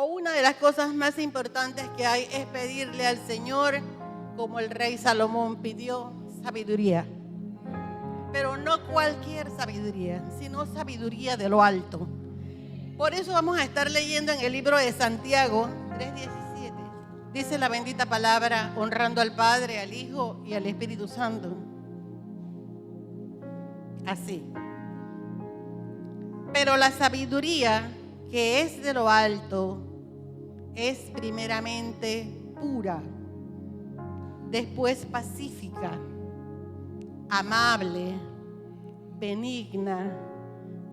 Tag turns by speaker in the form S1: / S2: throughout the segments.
S1: o una de las cosas más importantes que hay es pedirle al Señor, como el rey Salomón pidió, sabiduría. Pero no cualquier sabiduría, sino sabiduría de lo alto. Por eso vamos a estar leyendo en el libro de Santiago 3:17. Dice la bendita palabra, honrando al Padre, al Hijo y al Espíritu Santo. Así. Pero la sabiduría que es de lo alto es primeramente pura, después pacífica, amable, benigna,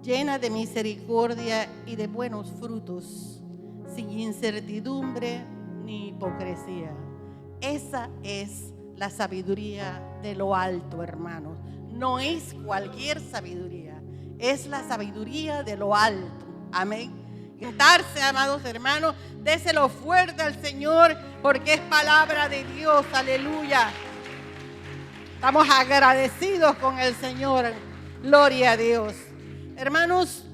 S1: llena de misericordia y de buenos frutos, sin incertidumbre ni hipocresía. Esa es la sabiduría de lo alto, hermanos. No es cualquier sabiduría, es la sabiduría de lo alto. Amén. Sentarse, amados hermanos, déselo fuerte al Señor, porque es palabra de Dios. Aleluya. Estamos agradecidos con el Señor. Gloria a Dios. Hermanos,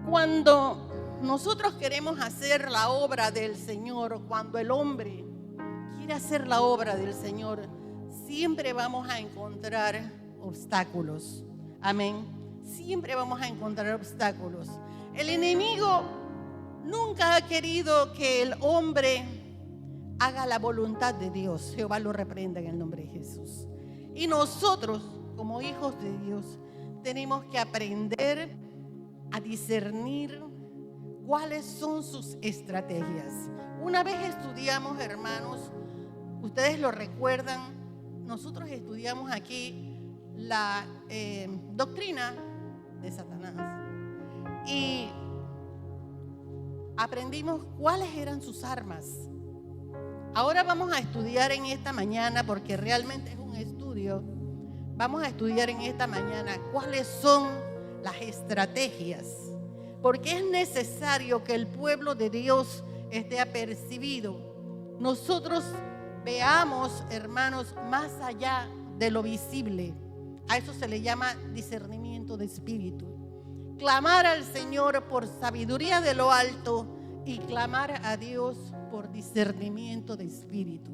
S1: cuando nosotros queremos hacer la obra del Señor, cuando el hombre quiere hacer la obra del Señor, siempre vamos a encontrar obstáculos. Amén. Siempre vamos a encontrar obstáculos. El enemigo nunca ha querido que el hombre haga la voluntad de Dios. Jehová lo reprenda en el nombre de Jesús. Y nosotros, como hijos de Dios, tenemos que aprender a discernir cuáles son sus estrategias. Una vez estudiamos, hermanos, ustedes lo recuerdan, nosotros estudiamos aquí la doctrina de Satanás. Y aprendimos cuáles eran sus armas. Ahora vamos a estudiar en esta mañana, porque realmente es un estudio. Vamos a estudiar en esta mañana cuáles son las estrategias. Porque es necesario que el pueblo de Dios esté apercibido. Nosotros veamos, hermanos, más allá de lo visible. A eso se le llama discernimiento de espíritu. Clamar al Señor por sabiduría de lo alto y clamar a Dios por discernimiento de espíritu.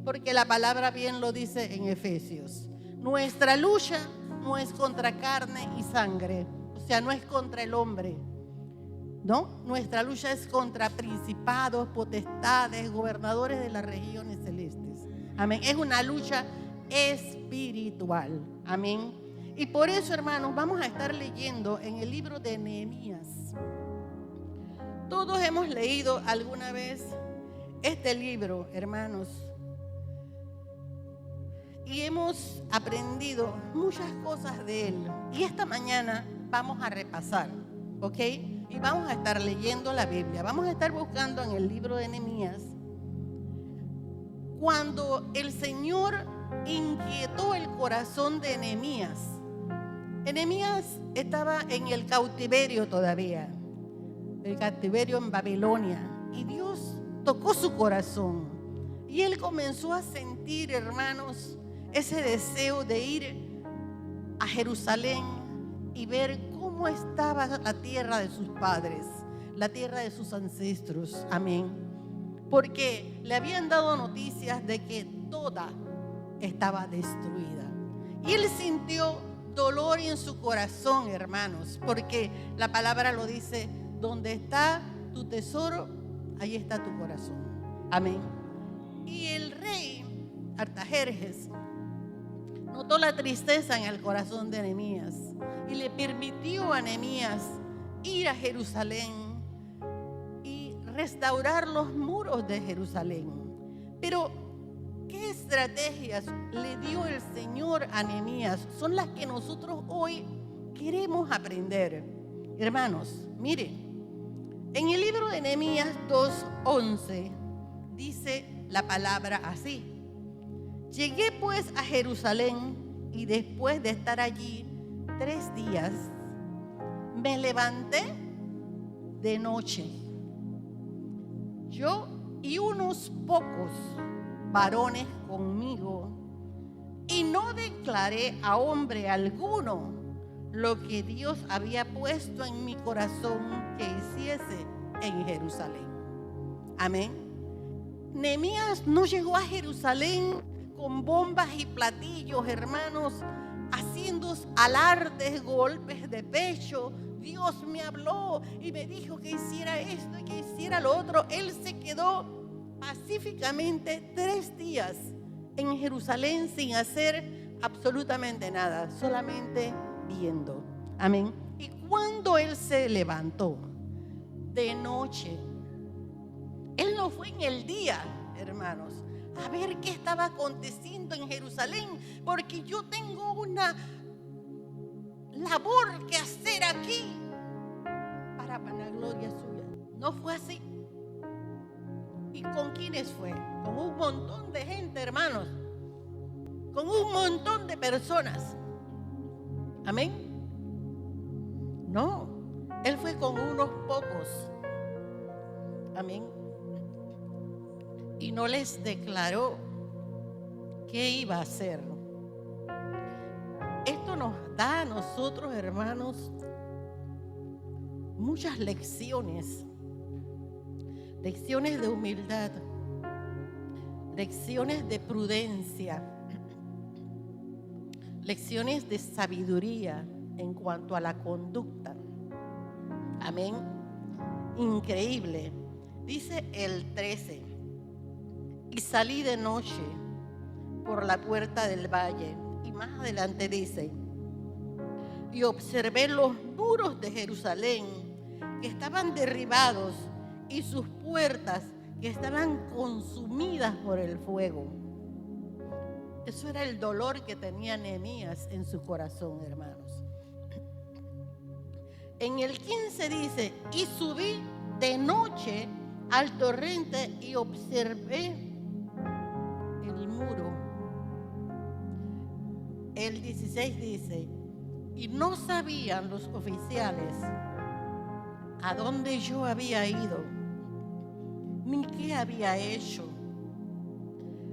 S1: Porque la palabra bien lo dice en Efesios. Nuestra lucha no es contra carne y sangre, o sea, no es contra el hombre, ¿no? Nuestra lucha es contra principados, potestades, gobernadores de las regiones celestes. Amén. Es una lucha espiritual. Amén. Y por eso, hermanos, vamos a estar leyendo en el libro de Nehemías. Todos hemos leído alguna vez este libro, hermanos, y hemos aprendido muchas cosas de él. Y esta mañana vamos a repasar, ¿ok? Y vamos a estar leyendo la Biblia. Vamos a estar buscando en el libro de Nehemías cuando el Señor inquietó el corazón de Nehemías. Nehemías estaba en el cautiverio todavía, el cautiverio en Babilonia, y Dios tocó su corazón y él comenzó a sentir, hermanos, ese deseo de ir a Jerusalén y ver cómo estaba la tierra de sus padres, la tierra de sus ancestros. Amén. Porque le habían dado noticias de que toda estaba destruida. Y él sintió dolor en su corazón, hermanos, porque la palabra lo dice: donde está tu tesoro, ahí está tu corazón. Amén. Y el rey Artajerjes notó la tristeza en el corazón de Nehemías y le permitió a Nehemías ir a Jerusalén y restaurar los muros de Jerusalén. Pero ¿qué estrategias le dio el Señor a Nehemías? Son las que nosotros hoy queremos aprender. Hermanos, miren, en el libro de Nehemías 2:11 dice la palabra así: llegué pues a Jerusalén y después de estar allí 3 días, me levanté de noche, yo y unos pocos varones conmigo, y no declaré a hombre alguno lo que Dios había puesto en mi corazón que hiciese en Jerusalén. Amén. Nehemías no llegó a Jerusalén con bombas y platillos, hermanos, haciendo alardes, golpes de pecho. Dios me habló y me dijo que hiciera esto y que hiciera lo otro. Él se quedó pacíficamente 3 días en Jerusalén sin hacer absolutamente nada, solamente viendo. Amén. Y cuando él se levantó de noche, él no fue en el día, hermanos, a ver qué estaba aconteciendo en Jerusalén, porque yo tengo una labor que hacer aquí para vanagloria suya. No fue así. ¿Y con quiénes fue? Con un montón de gente, hermanos, con un montón de personas. Amén. No, él fue con unos pocos. Amén. Y no les declaró qué iba a hacer. Esto nos da a nosotros, hermanos, muchas lecciones. Lecciones de humildad, lecciones de prudencia, lecciones de sabiduría en cuanto a la conducta. Amén. Increíble. Dice el 13: y salí de noche por la puerta del valle. Y más adelante dice: y observé los muros de Jerusalén que estaban derribados y sus puertas que estaban consumidas por el fuego. Eso era el dolor que tenía Nehemías en su corazón, hermanos. En el 15 dice: y subí de noche al torrente y observé el muro. El 16 dice: y no sabían los oficiales a dónde yo había ido, ni qué había hecho,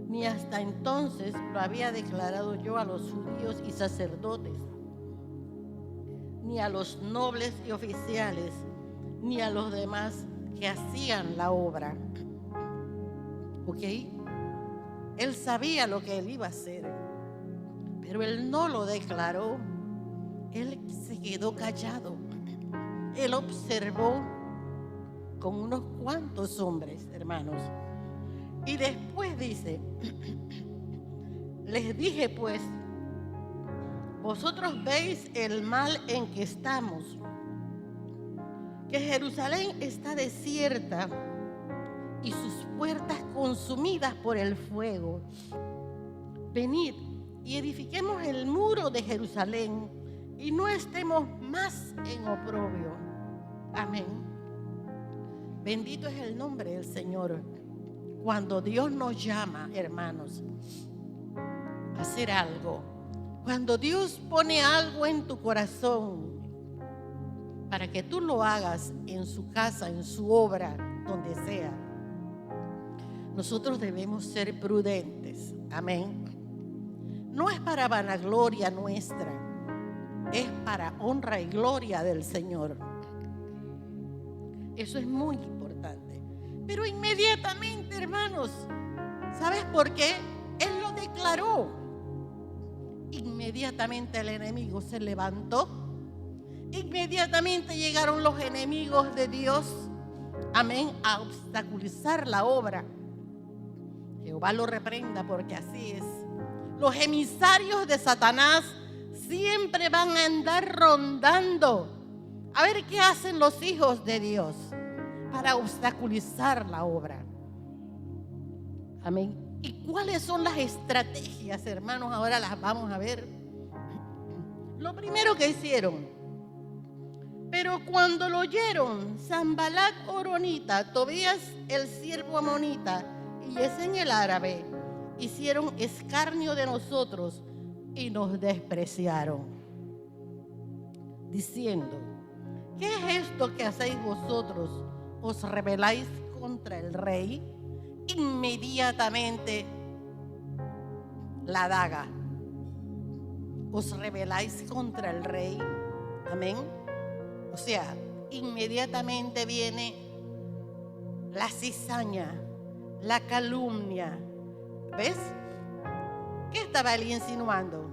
S1: ni hasta entonces lo había declarado yo a los judíos y sacerdotes, ni a los nobles y oficiales, ni a los demás que hacían la obra. ¿Ok? Él sabía lo que él iba a hacer, pero él no lo declaró. Él se quedó callado. Él observó con unos cuantos hombres, hermanos. Y después dice: les dije pues, vosotros veis el mal en que estamos, que Jerusalén está desierta y sus puertas consumidas por el fuego. Venid y edifiquemos el muro de Jerusalén y no estemos más en oprobio. Amén. Bendito es el nombre del Señor. Cuando Dios nos llama, hermanos, a hacer algo, cuando Dios pone algo en tu corazón para que tú lo hagas en su casa, en su obra, donde sea, nosotros debemos ser prudentes. Amén. No es para vanagloria nuestra, es para honra y gloria del Señor. Eso es muy importante. Pero inmediatamente, hermanos, ¿sabes por qué? Él lo declaró. Inmediatamente el enemigo se levantó. Inmediatamente llegaron los enemigos de Dios, amén, a obstaculizar la obra. Jehová lo reprenda, porque así es. Los emisarios de Satanás siempre van a andar rondando a ver qué hacen los hijos de Dios para obstaculizar la obra. Amén. ¿Y cuáles son las estrategias, hermanos? Ahora las vamos a ver. Lo primero que hicieron: pero cuando lo oyeron Sanbalat horonita, Tobías el siervo amonita y Gesem el árabe, hicieron escarnio de nosotros y nos despreciaron, diciendo: ¿qué es esto que hacéis vosotros? ¿Os rebeláis contra el rey? Inmediatamente la daga. ¿Os rebeláis contra el rey? Amén. O sea, inmediatamente viene la cizaña, la calumnia. ¿Ves? ¿Qué estaba él insinuando?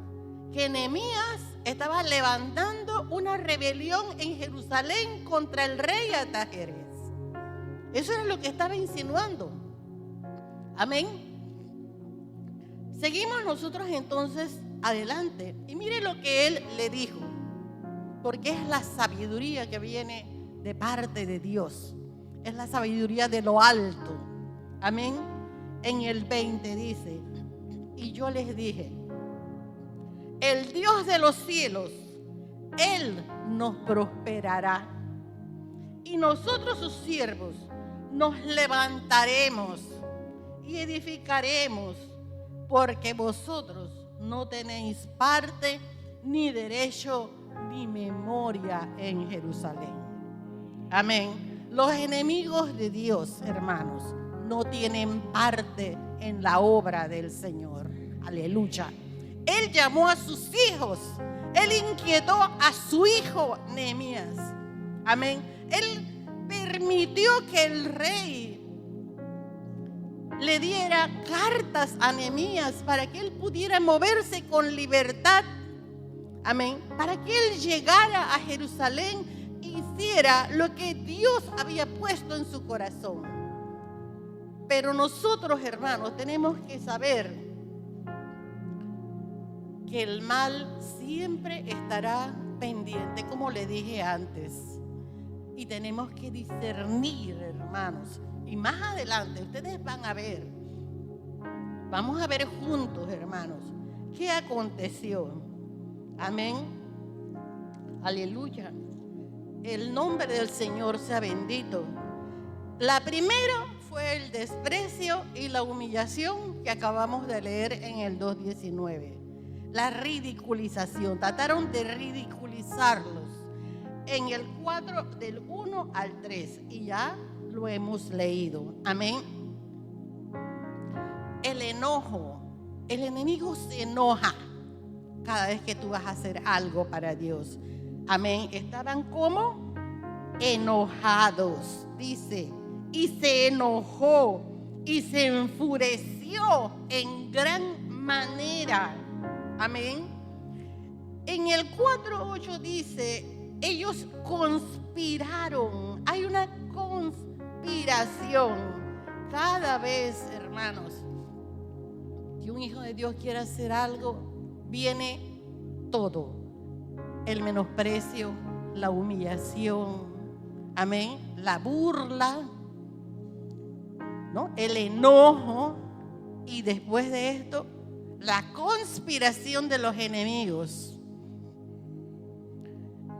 S1: Que Nehemías estaba levantando una rebelión en Jerusalén contra el rey Artajerjes. Eso era lo que estaba insinuando. Amén. Seguimos nosotros entonces adelante. Y mire lo que él le dijo. Porque es la sabiduría que viene de parte de Dios. Es la sabiduría de lo alto. Amén. En el 20 dice: y yo les dije, el Dios de los cielos, Él nos prosperará. Y nosotros sus siervos nos levantaremos y edificaremos, porque vosotros no tenéis parte, ni derecho, ni memoria en Jerusalén. Amén. Los enemigos de Dios, hermanos, no tienen parte en la obra del Señor. Aleluya. Él llamó a sus hijos. Él inquietó a su hijo Nehemías. Amén. Él permitió que el rey le diera cartas a Nehemías para que él pudiera moverse con libertad. Amén. Para que él llegara a Jerusalén e hiciera lo que Dios había puesto en su corazón. Pero nosotros, hermanos, tenemos que saber que el mal siempre estará pendiente, como le dije antes. Y tenemos que discernir, hermanos. Y más adelante ustedes van a ver, vamos a ver juntos, hermanos, qué aconteció. Amén. Aleluya. El nombre del Señor sea bendito. La primera fue el desprecio y la humillación que acabamos de leer en el 2:19. La ridiculización. Trataron de ridiculizarlos en el 4 del 1 al 3. Y ya lo hemos leído. Amén. El enojo. El enemigo se enoja cada vez que tú vas a hacer algo para Dios. Amén. Estaban como enojados, dice. Y se enojó y se enfureció en gran manera. Amén. En el 4:8 dice, ellos conspiraron. Hay una conspiración. Cada vez, hermanos, que un hijo de Dios quiere hacer algo, viene todo. El menosprecio, la humillación, amén, la burla, ¿no? El enojo, y después de esto, la conspiración de los enemigos.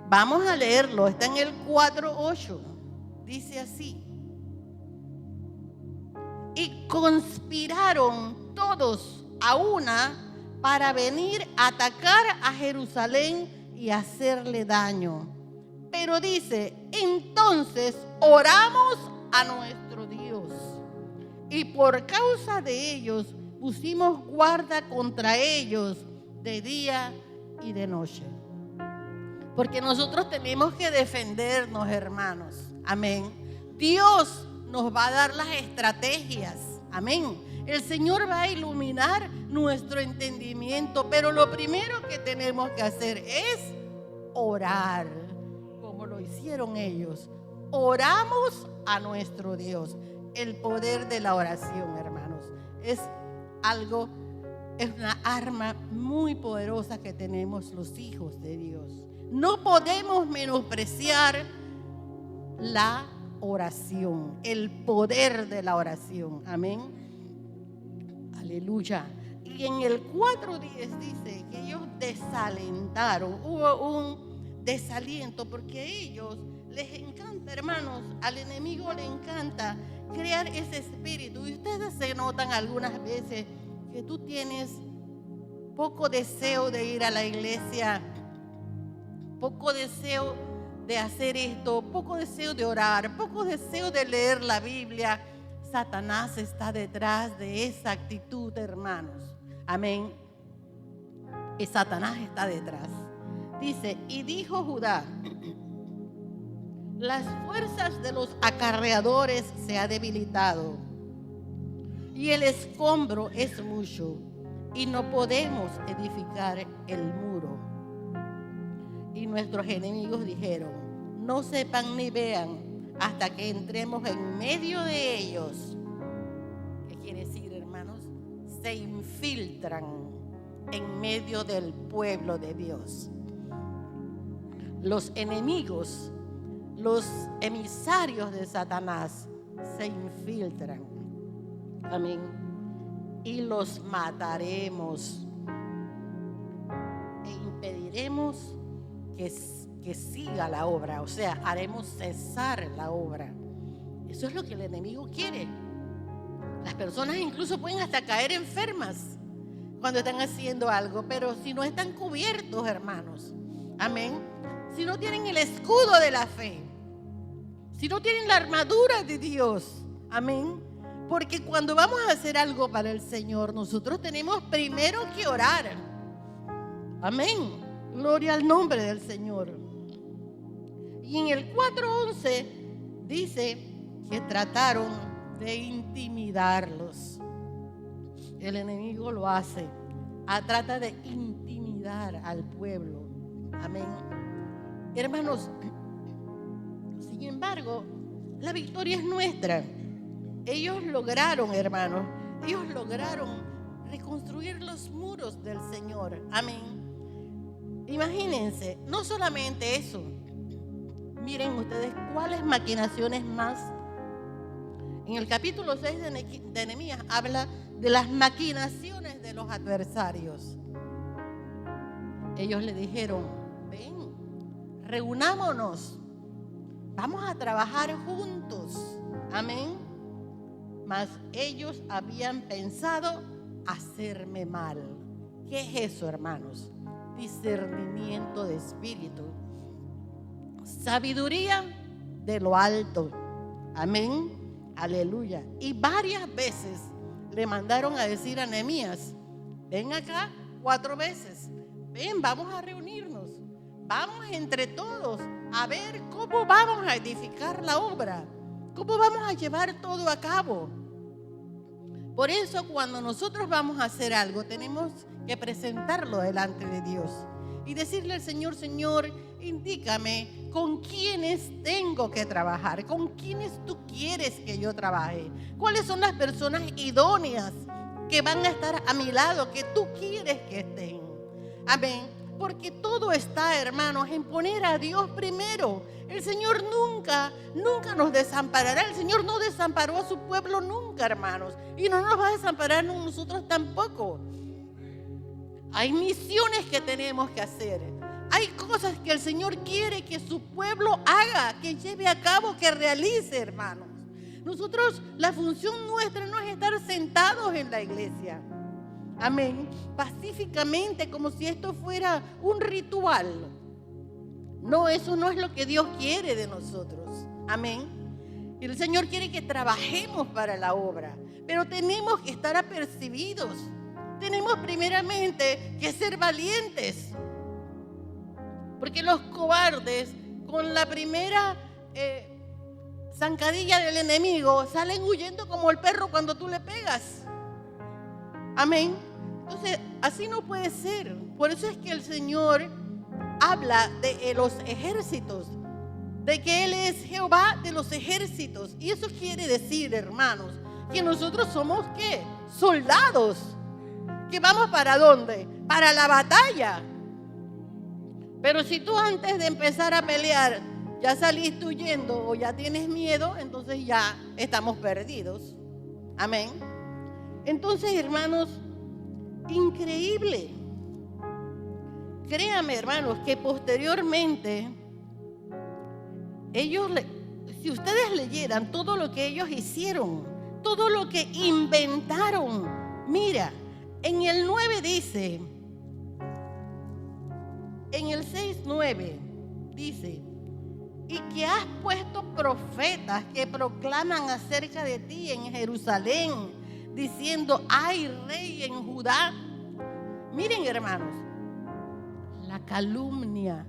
S1: Vamos a leerlo, está en el 4:8. Dice así: y conspiraron todos a una para venir a atacar a Jerusalén y hacerle daño. Pero dice, entonces oramos a nuestro Dios, y por causa de ellos pusimos guarda contra ellos de día y de noche. Porque nosotros tenemos que defendernos, hermanos. Amén. Dios nos va a dar las estrategias. Amén. El Señor va a iluminar nuestro entendimiento, pero lo primero que tenemos que hacer es orar, como lo hicieron ellos. Oramos a nuestro Dios. El poder de la oración, hermanos, es algo, es una arma muy poderosa que tenemos los hijos de Dios. No podemos menospreciar la oración, el poder de la oración. Amén. Aleluya. Y en el 4:10 dice que ellos desalentaron. Hubo un desaliento porque a ellos les encanta, hermanos, al enemigo le encanta crear ese espíritu. Y ustedes se notan algunas veces que tú tienes poco deseo de ir a la iglesia, poco deseo de hacer esto, poco deseo de orar, poco deseo de leer la Biblia. Satanás está detrás de esa actitud, hermanos. Amén. Y Satanás está detrás. Dice, y dijo Judá, las fuerzas de los acarreadores se ha debilitado y el escombro es mucho y no podemos edificar el muro. Y nuestros enemigos dijeron: no sepan ni vean hasta que entremos en medio de ellos. ¿Qué quiere decir, hermanos? Se infiltran en medio del pueblo de Dios. Los enemigos, los emisarios de Satanás se infiltran. Amén. Y los mataremos e impediremos que siga la obra, o sea, haremos cesar la obra. Eso es lo que el enemigo quiere. Las personas incluso pueden hasta caer enfermas cuando están haciendo algo, pero si no están cubiertos, hermanos, amén, si no tienen el escudo de la fe, si no tienen la armadura de Dios, amén, porque cuando vamos a hacer algo para el Señor, nosotros tenemos primero que orar, amén. Gloria al nombre del Señor. Y en el 4:11 dice que trataron de intimidarlos. El enemigo lo hace, trata de intimidar al pueblo. Amén. Hermanos, sin embargo, la victoria es nuestra. Ellos lograron, hermanos, ellos lograron reconstruir los muros del Señor. Amén. Imagínense, no solamente eso. Miren ustedes cuáles maquinaciones más. En el capítulo 6 de Nehemías habla de las maquinaciones de los adversarios. Ellos le dijeron: ven, reunámonos, vamos a trabajar juntos. Amén. Mas ellos habían pensado hacerme mal. ¿Qué es eso, hermanos? Discernimiento de espíritu, sabiduría de lo alto. Amén, aleluya. Y varias veces le mandaron a decir a Nehemías: ven acá 4 veces, ven, vamos a reunirnos, vamos entre todos a ver cómo vamos a edificar la obra, cómo vamos a llevar todo a cabo. Por eso, cuando nosotros vamos a hacer algo, tenemos que presentarlo delante de Dios y decirle al Señor: Señor, indícame con quiénes tengo que trabajar, con quiénes tú quieres que yo trabaje, cuáles son las personas idóneas que van a estar a mi lado, que tú quieres que estén. Amén. Porque todo está, hermanos, en poner a Dios primero. El Señor nunca nos desamparará. El Señor no desamparó a su pueblo nunca, hermanos. Y no nos va a desamparar a nosotros tampoco. Hay misiones que tenemos que hacer. Hay cosas que el Señor quiere que su pueblo haga, que lleve a cabo, que realice, hermanos. Nosotros, la función nuestra no es estar sentados en la iglesia. Amén. Pacíficamente, como si esto fuera un ritual. No, eso no es lo que Dios quiere de nosotros. Amén. El Señor quiere que trabajemos para la obra, pero tenemos que estar apercibidos. Tenemos primeramente que ser valientes. Porque los cobardes, con la primera zancadilla del enemigo, salen huyendo como el perro cuando tú le pegas. Amén. Entonces, así no puede ser. Por eso es que el Señor habla de los ejércitos, de que Él es Jehová de los ejércitos. Y eso quiere decir, hermanos, que nosotros somos, ¿qué? Soldados. ¿Que vamos para dónde? Para la batalla. Pero si tú antes de empezar a pelear ya saliste huyendo o ya tienes miedo, entonces ya estamos perdidos. Amén. Entonces, hermanos, increíble. Créame, hermanos, que posteriormente si ustedes leyeran todo lo que ellos hicieron, todo lo que inventaron, mira, en el 9 dice, en el 6:9 dice: y que has puesto profetas que proclaman acerca de ti en Jerusalén, diciendo: hay rey en Judá. Miren, hermanos, la calumnia,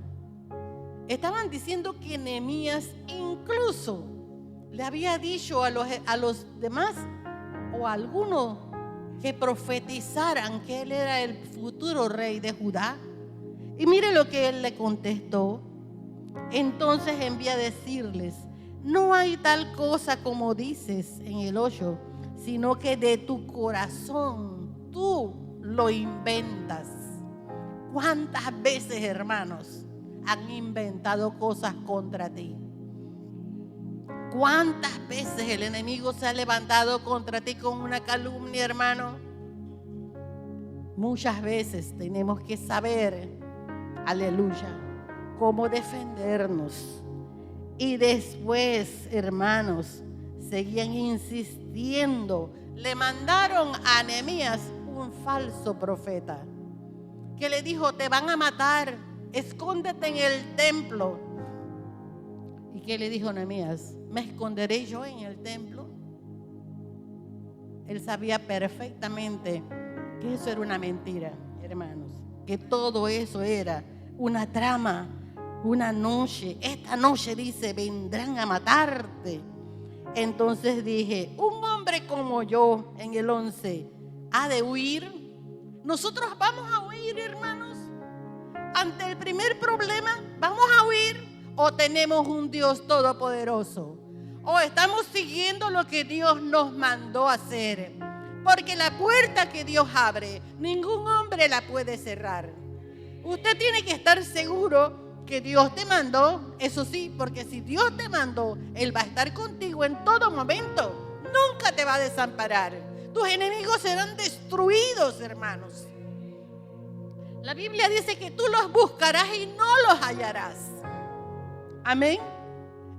S1: estaban diciendo que Nehemías incluso le había dicho a los demás o a algunos que profetizaran que él era el futuro rey de Judá. Y mire lo que él le contestó. Entonces envía a decirles: no hay tal cosa como dices en el 8, sino que de tu corazón tú lo inventas. ¿Cuántas veces, hermanos, han inventado cosas contra ti? ¿Cuántas veces el enemigo se ha levantado contra ti con una calumnia, hermano? Muchas veces tenemos que saber, aleluya, cómo defendernos. Y después, hermanos, seguían insistiendo. Le mandaron a Nehemías un falso profeta que le dijo: te van a matar, escóndete en el templo. ¿Y qué le dijo Nehemías? ¿Me esconderé yo en el templo? Él sabía perfectamente que eso era una mentira, hermanos, que todo eso era una trama, una noche. Esta noche, dice, vendrán a matarte. Entonces dije: un hombre como yo, en el 11, ha de huir. Nosotros vamos a huir, hermanos. Ante el primer problema, vamos a huir. ¿O tenemos un Dios todopoderoso? ¿O estamos siguiendo lo que Dios nos mandó hacer? Porque la puerta que Dios abre, ningún hombre la puede cerrar. Usted tiene que estar seguro que Dios te mandó, eso sí, porque si Dios te mandó, Él va a estar contigo en todo momento. Nunca te va a desamparar. Tus enemigos serán destruidos, hermanos. La Biblia dice que tú los buscarás y no los hallarás. Amén.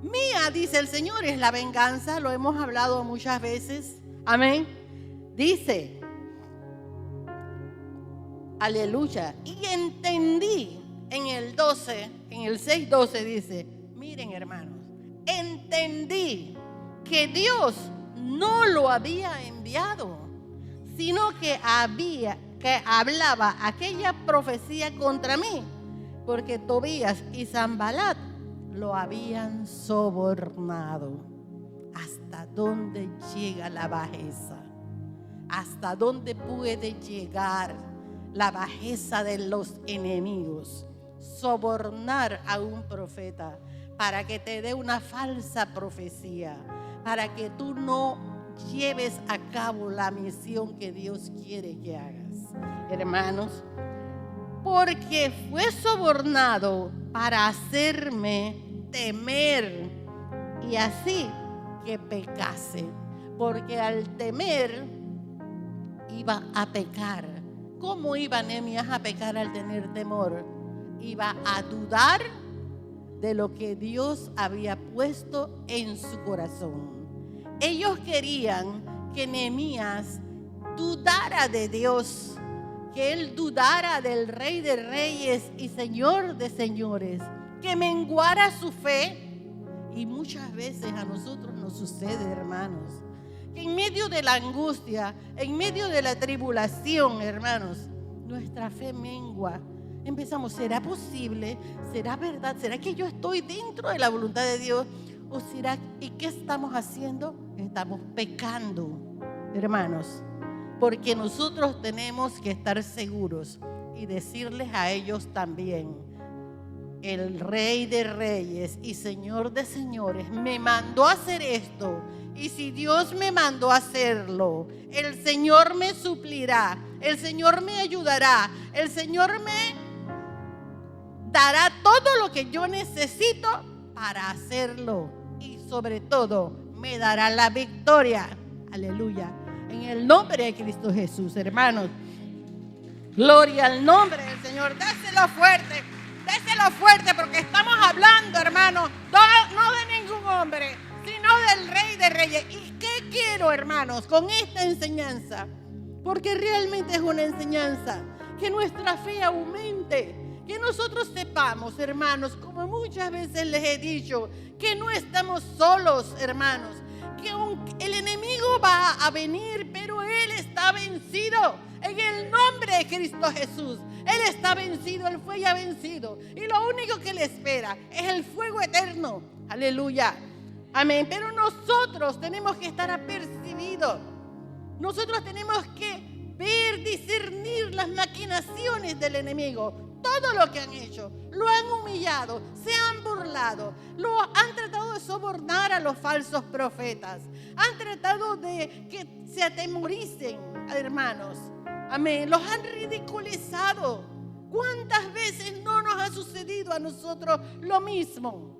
S1: Mía, dice el Señor, es la venganza. Lo hemos hablado muchas veces. Amén. Dice, aleluya. Y entendí en el 12, en el 6:12 dice: miren, hermanos, entendí que Dios no lo había enviado, sino que hablaba aquella profecía contra mí, porque Tobías y Sanbalat lo habían sobornado. ¿Hasta dónde llega la bajeza? ¿Hasta dónde puede llegar la bajeza de los enemigos? Sobornar a un profeta para que te dé una falsa profecía, para que tú no lleves a cabo la misión que Dios quiere que hagas. Hermanos, porque fue sobornado para hacerme temer y así que pecase. Porque al temer iba a pecar. ¿Cómo iba Nehemías a pecar al tener temor? Iba a dudar de lo que Dios había puesto en su corazón. Ellos querían que Nehemías dudara de Dios, que él dudara del Rey de Reyes y Señor de Señores, que menguara su fe. Y muchas veces a nosotros nos sucede, hermanos, que en medio de la angustia, en medio de la tribulación, hermanos, nuestra fe mengua. Empezamos: ¿será posible? ¿Será verdad? ¿Será que yo estoy dentro de la voluntad de Dios? ¿O será? ¿Y qué estamos haciendo? Estamos pecando, hermanos. Porque nosotros tenemos que estar seguros y decirles a ellos también: el Rey de Reyes y Señor de Señores me mandó a hacer esto. Y si Dios me mandó a hacerlo, el Señor me suplirá, el Señor me ayudará, el Señor me dará todo lo que yo necesito para hacerlo. Y sobre todo, me dará la victoria. Aleluya. En el nombre de Cristo Jesús, hermanos. Gloria al nombre del Señor. Déselo fuerte, porque estamos hablando, hermanos, no de ningún hombre, sino del Rey de Reyes. ¿Y qué quiero, hermanos, con esta enseñanza? Porque realmente es una enseñanza, que nuestra fe aumente, que nosotros sepamos, hermanos, como muchas veces les he dicho, que no estamos solos, hermanos, que el enemigo va a venir, pero él está vencido en el nombre de Cristo Jesús. Él está vencido, Él fue ya vencido. Y lo único que le espera es el fuego eterno. Aleluya. Amén. Pero nosotros tenemos que estar apercibidos. Nosotros tenemos que ver, discernir las maquinaciones del enemigo. Todo lo que han hecho, lo han humillado, se han burlado, han tratado de sobornar a los falsos profetas, han tratado de que se atemoricen, hermanos. Amén. Los han ridiculizado. ¿Cuántas veces no nos ha sucedido a nosotros lo mismo?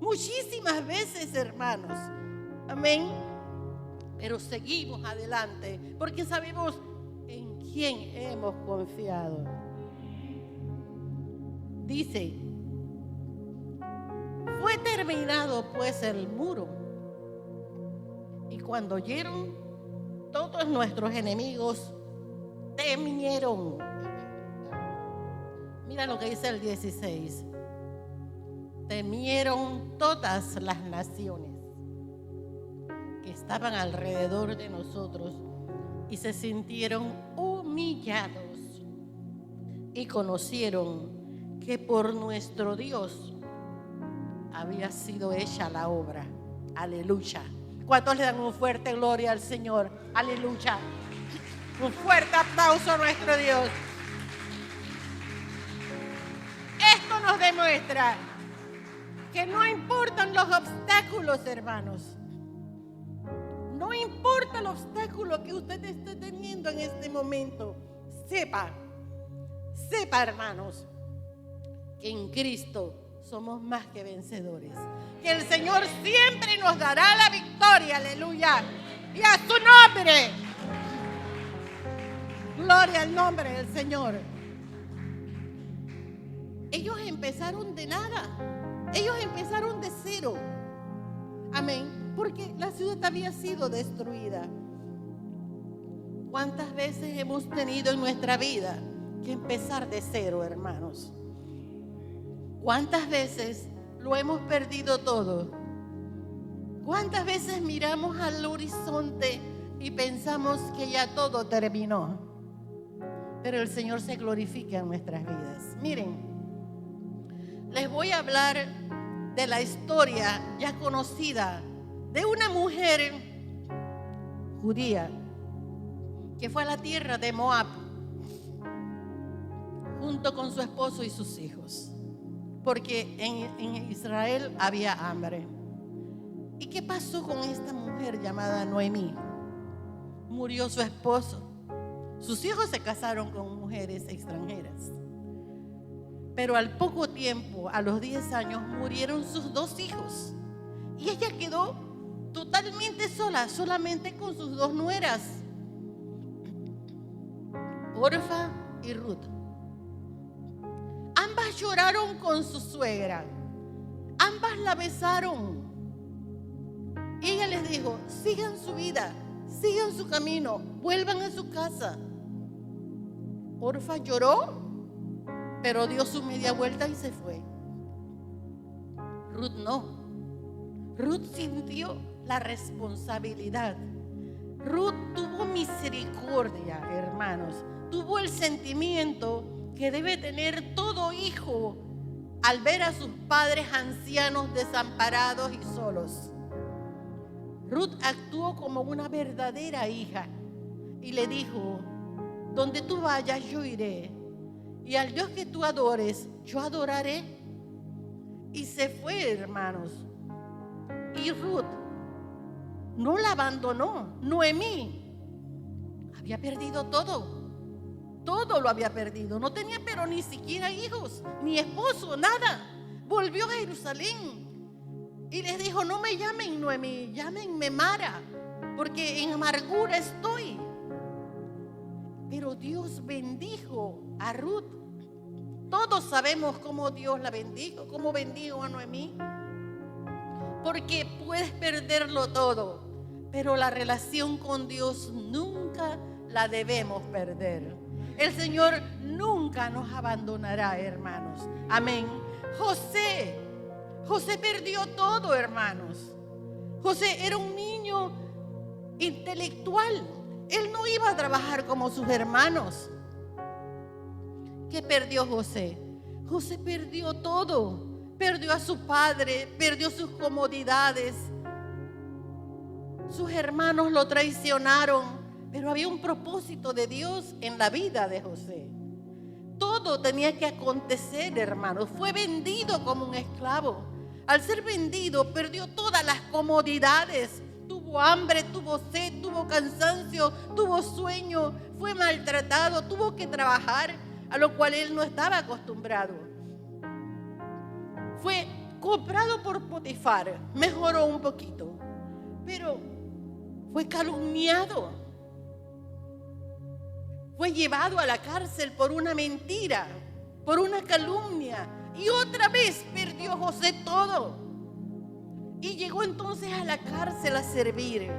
S1: Muchísimas veces, hermanos. Amén. Pero seguimos adelante porque sabemos en quién hemos confiado. Dice: fue terminado pues el muro, y cuando oyeron, todos nuestros enemigos temieron. Mira lo que dice el 16. Temieron todas las naciones que estaban alrededor de nosotros y se sintieron humillados y conocieron que por nuestro Dios había sido hecha la obra. Aleluya. ¿Cuántos le dan un fuerte gloria al Señor? Aleluya. Un fuerte aplauso a nuestro Dios. Esto nos demuestra que no importan los obstáculos, hermanos. No importa el obstáculo que usted esté teniendo en este momento. Sepa, hermanos, que en Cristo somos más que vencedores. Que el Señor siempre nos dará la victoria, aleluya. Y a su nombre. Gloria al nombre del Señor. Ellos empezaron de nada. Ellos empezaron de cero. Amén. Porque la ciudad había sido destruida. ¿Cuántas veces hemos tenido en nuestra vida que empezar de cero, hermanos? ¿Cuántas veces lo hemos perdido todo? ¿Cuántas veces miramos al horizonte y pensamos que ya todo terminó? Pero el Señor se glorifica en nuestras vidas. Miren, les voy a hablar de la historia ya conocida de una mujer judía que fue a la tierra de Moab junto con su esposo y sus hijos. Porque en Israel había hambre. ¿Y qué pasó con esta mujer llamada Noemí? Murió su esposo. Sus hijos se casaron con mujeres extranjeras. Pero al poco tiempo, a los 10 años, murieron sus 2 hijos. Y ella quedó totalmente sola, solamente con sus 2 nueras, Orfa y Ruth. Ambas lloraron con su suegra. Ambas la besaron. Y ella les dijo: sigan su vida, sigan su camino, vuelvan a su casa. Orfa lloró, pero dio su media vuelta y se fue. Ruth no. Ruth sintió la responsabilidad. Ruth tuvo misericordia, hermanos. Tuvo el sentimiento que debe tener todo hijo al ver a sus padres ancianos desamparados y solos. Ruth actuó como una verdadera hija y le dijo: donde tú vayas yo iré, y al Dios que tú adores yo adoraré. Y se fue, hermanos. Y Ruth no la abandonó. Noemí había perdido todo. Todo lo había perdido. No tenía pero ni siquiera hijos, ni esposo, nada. Volvió a Jerusalén y les dijo: no me llamen Noemí, llámenme Mara, porque en amargura estoy. Pero Dios bendijo a Ruth. Todos sabemos cómo Dios la bendijo, cómo bendijo a Noemí. Porque puedes perderlo todo, pero la relación con Dios nunca la debemos perder. El Señor nunca nos abandonará, hermanos. Amén. José perdió todo, hermanos. José era un niño intelectual. Él no iba a trabajar como sus hermanos, ¿Qué perdió José? José perdió todo. Perdió a su padre, perdió sus comodidades. Sus hermanos lo traicionaron, pero había un propósito de Dios en la vida de José. Todo tenía que acontecer, hermanos. Fue vendido como un esclavo. Al ser vendido, perdió todas las comodidades. Tuvo hambre, tuvo sed, tuvo cansancio, tuvo sueño, fue maltratado, tuvo que trabajar, a lo cual él no estaba acostumbrado. Fue comprado por Potifar, mejoró un poquito, pero fue calumniado. Fue llevado a la cárcel por una mentira, por una calumnia. Y otra vez perdió José todo. Y llegó entonces a la cárcel a servir.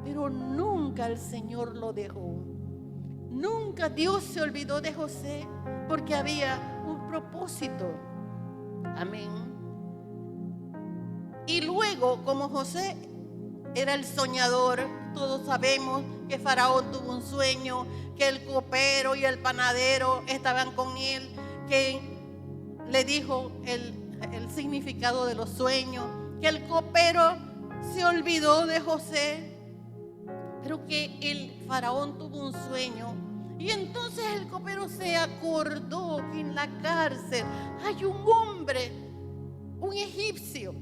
S1: Pero nunca el Señor lo dejó. Nunca Dios se olvidó de José, porque había un propósito. Amén. Y luego, como José era el soñador, todos sabemos que Faraón tuvo un sueño, que el copero y el panadero estaban con él, que le dijo el significado de los sueños, que el copero se olvidó de José, pero que el Faraón tuvo un sueño. Y entonces el copero se acordó que en la cárcel hay un hombre, un egipcio,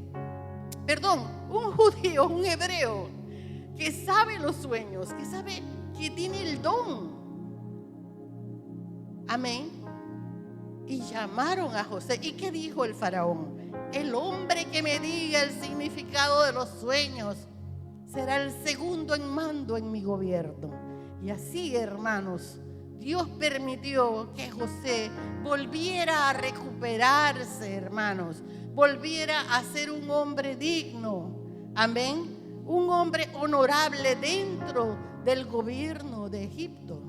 S1: un judío, un hebreo, que sabe los sueños, que sabe que tiene el don. Amén. Y llamaron a José. ¿Y qué dijo el Faraón? El hombre que me diga el significado de los sueños será el segundo en mando en mi gobierno. Y así, hermanos, Dios permitió que José volviera a recuperarse, hermanos, volviera a ser un hombre digno. Amén. Un hombre honorable dentro del gobierno de Egipto.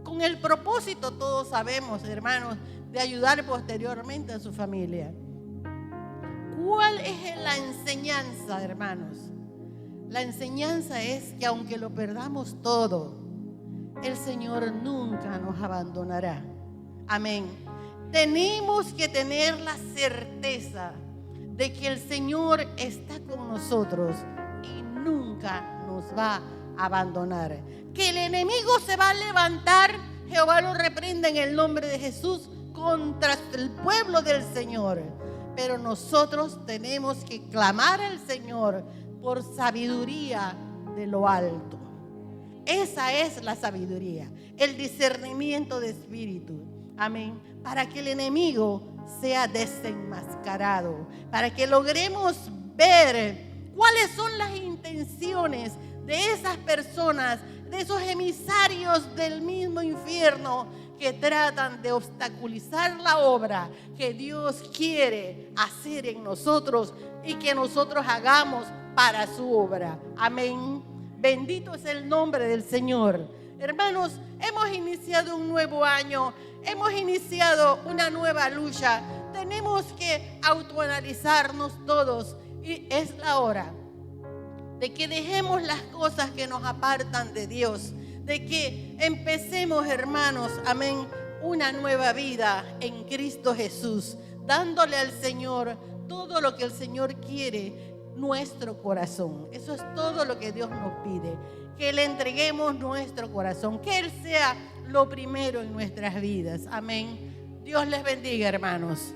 S1: Con el propósito, todos sabemos, hermanos, de ayudar posteriormente a su familia. ¿Cuál es la enseñanza, hermanos? La enseñanza es que aunque lo perdamos todo, el Señor nunca nos abandonará. Amén. Tenemos que tener la certeza de que el Señor está con nosotros y nunca nos va a abandonar. Que el enemigo se va a levantar, Jehová lo reprenda en el nombre de Jesús, contra el pueblo del Señor. Pero nosotros tenemos que clamar al Señor por sabiduría de lo alto. Esa es la sabiduría, el discernimiento de espíritu. Amén. Para que el enemigo sea desenmascarado, para que logremos ver cuáles son las intenciones de esas personas, de esos emisarios del mismo infierno que tratan de obstaculizar la obra que Dios quiere hacer en nosotros y que nosotros hagamos para su obra. Amén. Bendito es el nombre del Señor. Hermanos, hemos iniciado un nuevo año, hemos iniciado una nueva lucha. Tenemos que autoanalizarnos todos y es la hora de que dejemos las cosas que nos apartan de Dios, de que empecemos, hermanos, amén, una nueva vida en Cristo Jesús, dándole al Señor todo lo que el Señor quiere, nuestro corazón. Eso es todo lo que Dios nos pide, que le entreguemos nuestro corazón, que Él sea lo primero en nuestras vidas. Amén. Dios les bendiga, hermanos.